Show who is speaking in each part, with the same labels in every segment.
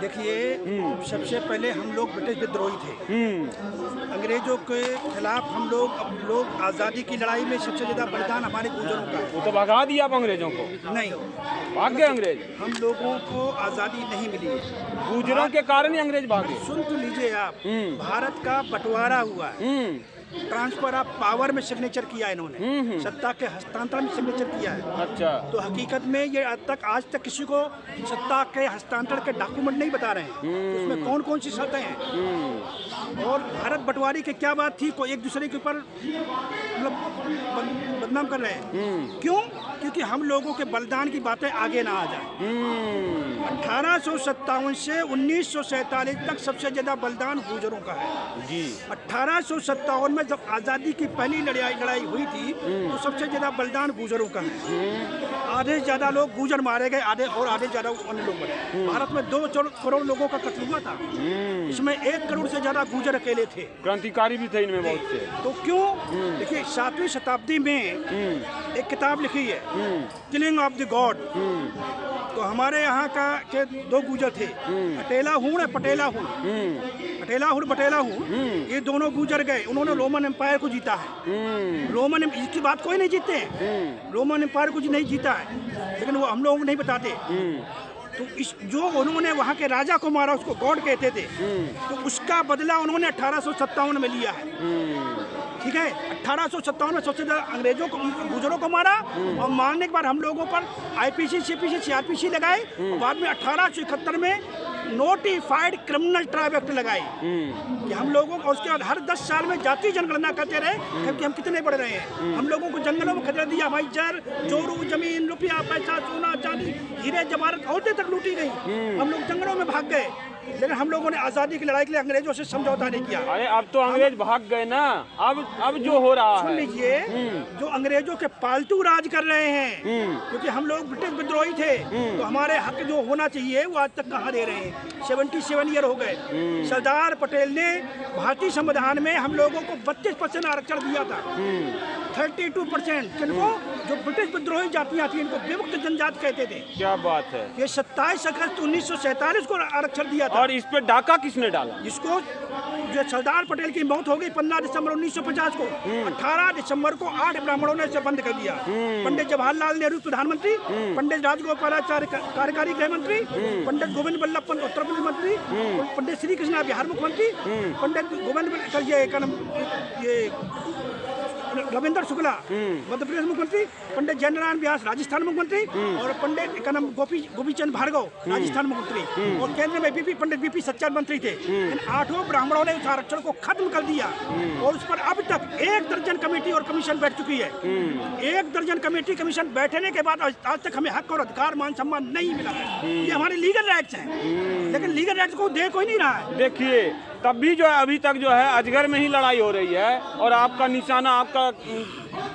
Speaker 1: देखिए, सबसे पहले हम लोग ब्रिटिश विद्रोही थे। अंग्रेजों के खिलाफ हम लोग आज़ादी की लड़ाई में सबसे ज़्यादा बलिदान हमारे गुजरों का है।
Speaker 2: वो तो भगा दिया आप अंग्रेजों को?
Speaker 1: नहीं,
Speaker 2: भाग गए अंग्रेज?
Speaker 1: हम लोगों को आज़ादी नहीं मिली है।
Speaker 2: गुजरों के कारण ही अंग्रेज भागे।
Speaker 1: सुन तो लीजिए आप, भारत का बंटवारा हुआ है, ट्रांसफर ऑफ पावर में सिग्नेचर किया है इन्होंने, सत्ता के हस्तांतरण में सिग्नेचर किया है।
Speaker 2: अच्छा,
Speaker 1: तो हकीकत में ये आज तक किसी को सत्ता के हस्तांतरण के डॉक्यूमेंट नहीं बता रहे हैं तो उसमें कौन कौन सी शर्तें हैं और भारत बंटवारे की क्या बात थी, कोई एक दूसरे के ऊपर मतलब बदनाम कर रहे हैं। क्यों? क्योंकि हम लोगों के बलिदान की बातें आगे ना आ जाए। 1857 से 1947 तक सबसे ज्यादा बलिदान गुजरों का है जी। 1857 में जब आज़ादी की पहली लड़ाई हुई थी तो सबसे ज्यादा बलिदान गुजरों का है। आधे से ज्यादा लोग गुजर मारे गए, आधे ज्यादा अन्य लोग मरे। भारत में 2 करोड़ लोगों का कत्ल हुआ था, इसमें 1 करोड़ से ज्यादा गुजर अकेले थे।
Speaker 2: क्रांतिकारी भी थे इनमें बहुत से।
Speaker 1: तो क्यों? देखिए, 7वीं शताब्दी में एक किताब लिखी है, किलिंग ऑफ द गॉड। तो हमारे यहाँ के 2 गुजर थे, पटेला हूण, बटेला हूण, ये दोनों गुजर गए। उन्होंने रोमन एम्पायर को जीता है। रोमन इसकी बात कोई नहीं जीतते हैं, रोमन एम्पायर को नहीं जीता है, लेकिन वो हम लोग नहीं बताते। तो जो उन्होंने वहाँ के राजा को मारा, उसको गॉड कहते थे, तो उसका बदला उन्होंने 1857 में लिया है। ठीक है, 1857 में सबसे ज्यादा अंग्रेजों को, गुजरों को मारा और मारने के बाद हम लोगों पर IPC, CPC, CRPC लगाए और बाद में 1871 में नोटिफाइड क्रिमिनल ट्राइब एक्ट लगाए कि हम लोगों को, उसके बाद हर 10 साल में जाति जनगणना करते रहे कि हम कितने बढ़ रहे हैं। हम लोगों को जंगलों में खदेड़ दिया भाई, जर जोरू, जमीन, रुपया, पैसा, सोना, चांदी, हीरे जवाहरात, औरतें तक लूटी गई। हम लोग जंगलों में भाग गए, लेकिन हम लोगों ने आज़ादी की लड़ाई के लिए अंग्रेजों से समझौता नहीं किया।
Speaker 2: अरे अब तो अंग्रेज भाग गए ना, अब जो हो रहा है,
Speaker 1: सुन लीजिए, जो अंग्रेजों के पालतू राज कर रहे हैं, क्योंकि हम लोग ब्रिटिश विद्रोही थे तो हमारे हक जो होना चाहिए वो आज तक कहाँ दे रहे हैं। 77 ईयर हो गए। सरदार पटेल ने भारतीय संविधान में हम लोगों को 32% आरक्षण दिया था। 32% किनको? जो ब्रिटिश विद्रोही जातियां थी, इनको विमुक्त जनजाति कहते थे।
Speaker 2: क्या बात है।
Speaker 1: ये 27 अगस्त 1947 को आरक्षण दिया था।
Speaker 2: और इस पे डाका किसने डाला?
Speaker 1: इसको जो सरदार पटेल की मौत हो गई 15 दिसंबर 1950 को, 18 दिसंबर को 8 ब्राह्मणों ने इसे बंद कर दिया। पंडित जवाहरलाल नेहरू प्रधानमंत्री, पंडित राजगोपालाचार्य कार्यकारी गृह मंत्री, पंडित गोविंद बल्लभ पंत उत्तर प्रदेश मंत्री, पंडित श्री कृष्णा बिहार मुख्यमंत्री, पंडित रविंद्र शुक्ला मध्य प्रदेश मुख्यमंत्री, पंडित जयनारायण व्यास राजस्थान मुख्यमंत्री और पंडित गोपीचंद भार्गव राजस्थान मुख्यमंत्री और केंद्र में पंडित बीपी सच्चर मंत्री थे। इन 8 ब्राह्मणों ने उस आरक्षण को खत्म कर दिया और उस पर अब तक 1 दर्जन कमेटी और कमीशन बैठ चुकी है। 1 दर्जन कमेटी कमीशन बैठने के बाद आज तक हमें हक और अधिकार, मान सम्मान नहीं मिला है। ये हमारे लीगल राइट्स हैं, लेकिन लीगल राइट्स को दे कोई नहीं रहा है।
Speaker 2: देखिए, तब भी जो है अभी तक जो है अजगर में ही लड़ाई हो रही है और आपका निशाना, आपका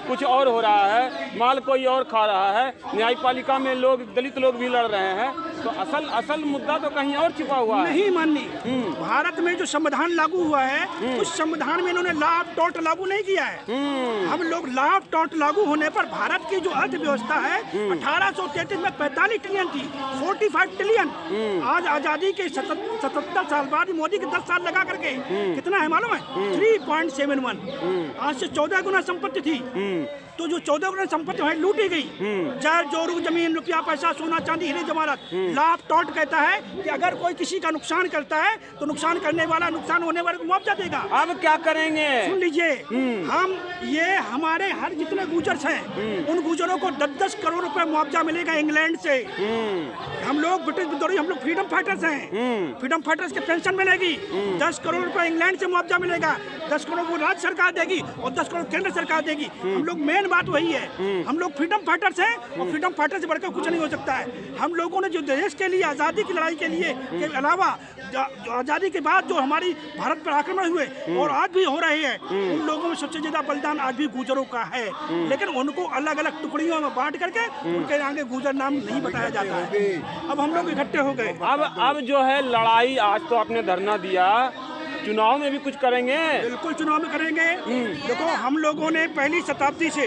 Speaker 2: कुछ और हो रहा है, माल कोई और खा रहा है। न्यायपालिका में लोग, दलित लोग भी लड़ रहे हैं, तो असल मुद्दा तो कहीं और छिपा हुआ है।
Speaker 1: नहीं माननी। भारत में जो संविधान लागू हुआ है, उस संविधान में इन्होंने लॉ ऑफ टॉर्ट लागू नहीं किया है। हम लोग लॉ ऑफ टॉर्ट लागू होने पर भारत की जो अर्थव्यवस्था है 1833 में 45 ट्रिलियन थी, 45 ट्रिलियन। आज आजादी के 77 साल बाद मोदी के 10 साल लगा करके कितना है मालूम है? 3.71। आज से 14 गुना संपत्ति थी। तो जो 14 गुना संपत्ति है लूटी गई, जर जोरू, जमीन, रुपया, पैसा, सोना, चांदी, हीरे जवाहरात। लॉ ऑफ टॉर्ट कहता है कि अगर कोई किसी का नुकसान करता है तो नुकसान करने वाला नुकसान होने वाले को मुआवजा देगा।
Speaker 2: अब क्या करेंगे?
Speaker 1: सुन लीजिए, हम ये हमारे हर जितने गुजर्स हैं उन गुजरों को 10-10 करोड़ रुपए मुआवजा मिलेगा इंग्लैंड से। हम लोग ब्रिटिश विद्रोही, हम लोग फ्रीडम फाइटर्स हैं, फ्रीडम फाइटर्स के पेंशन मिलेगी। 10 करोड़ रुपए इंग्लैंड से मुआवजा मिलेगा, 10 करोड़ वो राज्य सरकार देगी और 10 करोड़ केंद्र सरकार देगी। हम लोग मेन बात वही है, हम लोग फ्रीडम फाइटर्स हैं और फ्रीडम फाइटर से बढ़कर कुछ नहीं हो सकता है। हम लोगों ने जो देश के लिए, आज़ादी की लड़ाई के लिए के अलावा आज़ादी के बाद जो हमारी भारत पर आक्रमण हुए और आज भी हो रहे हैं, उन लोगों में सबसे ज्यादा बलिदान आज भी गुजरों का है। लेकिन उनको अलग अलग टुकड़ियों में बांट करके उनके आगे गुजर नाम नहीं बताया जाता है। अब हम लोग इकट्ठे हो गए।
Speaker 2: अब जो है लड़ाई, आज तो आपने धरना दिया, चुनाव में भी कुछ करेंगे?
Speaker 1: बिल्कुल चुनाव में करेंगे। देखो, हम लोगों ने पहली शताब्दी से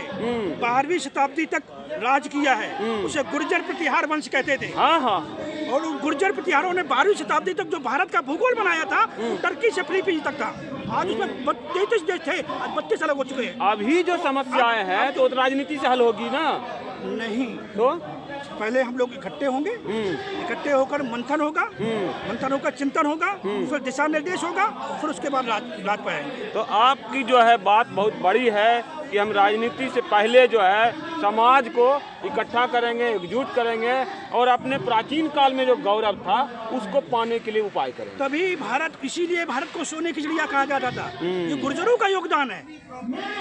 Speaker 1: 12वीं शताब्दी तक राज किया है। उसे गुर्जर प्रतिहार वंश कहते थे।
Speaker 2: हाँ हाँ।
Speaker 1: और उन गुर्जर प्रतिहारों ने 12वीं शताब्दी तक जो भारत का भूगोल बनाया था, टर्की से फिलीपींस तक था। आज उसमें 33 देश थे, आज 32 अलग हो चुके हैं।
Speaker 2: अभी जो समस्याएं हैं तो राजनीति से हल होगी ना?
Speaker 1: नहीं,
Speaker 2: तो
Speaker 1: पहले हम लोग इकट्ठे होंगे, इकट्ठे होकर मंथन होगा, मंथन होकर चिंतन होगा, फिर दिशा निर्देश होगा, फिर उसके बाद राज पे आएंगे।
Speaker 2: तो आपकी जो है बात बहुत बड़ी है कि हम राजनीति से पहले जो है समाज को इकट्ठा करेंगे, एकजुट करेंगे और अपने प्राचीन काल में जो गौरव था उसको पाने के लिए उपाय करेंगे।
Speaker 1: तभी भारत, इसीलिए भारत को सोने की चिड़िया कहा जाता था। ये गुर्जरों का योगदान है।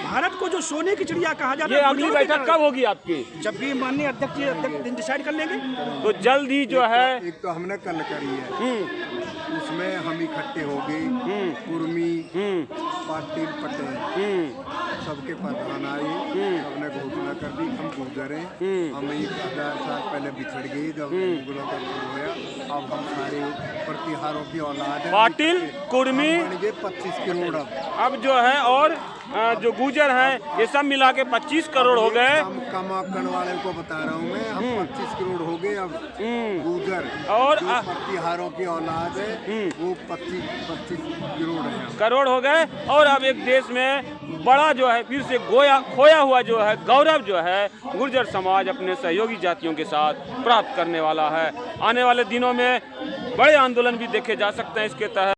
Speaker 1: भारत को जो सोने की चिड़िया कहा जाता है।
Speaker 2: ये अगली बैठक कब होगी आपकी?
Speaker 1: जब भी माननीय अध्यक्ष दिन डिसाइड कर लेंगे।
Speaker 2: तो जल्द ही जो है
Speaker 3: एक तो हमने कल करी है, उसमें हम इकट्ठे हो गए, कुर्मी, पाटिल, पटेल, सबके प्रधान आए, सबने घोषणा कर दी हम गुर्जर हैं। हम 1000 साल पहले बिछड़ गए जब मुगलों का शुरू हुआ। अब हम सारे प्रतिहारों की औलाद हैं।
Speaker 2: पाटिल, कुर्मी,
Speaker 3: 25 करोड़
Speaker 2: अब जो है और जो गुर्जर हैं ये सब मिला के 25 करोड़ हो गए।
Speaker 3: हम कमाकन वाले को बता रहा हूँ मैं, हम 25 करोड़ हो गए अब गुर्जर।
Speaker 2: और
Speaker 3: जो प्रतिहारों की औलाद है वो 25
Speaker 2: करोड़ हो गए। और अब एक देश में बड़ा जो है फिर से खोया हुआ जो है गौरव जो है गुर्जर समाज अपने सहयोगी जातियों के साथ प्राप्त करने वाला है। आने वाले दिनों में बड़े आंदोलन भी देखे जा सकते हैं इसके तहत।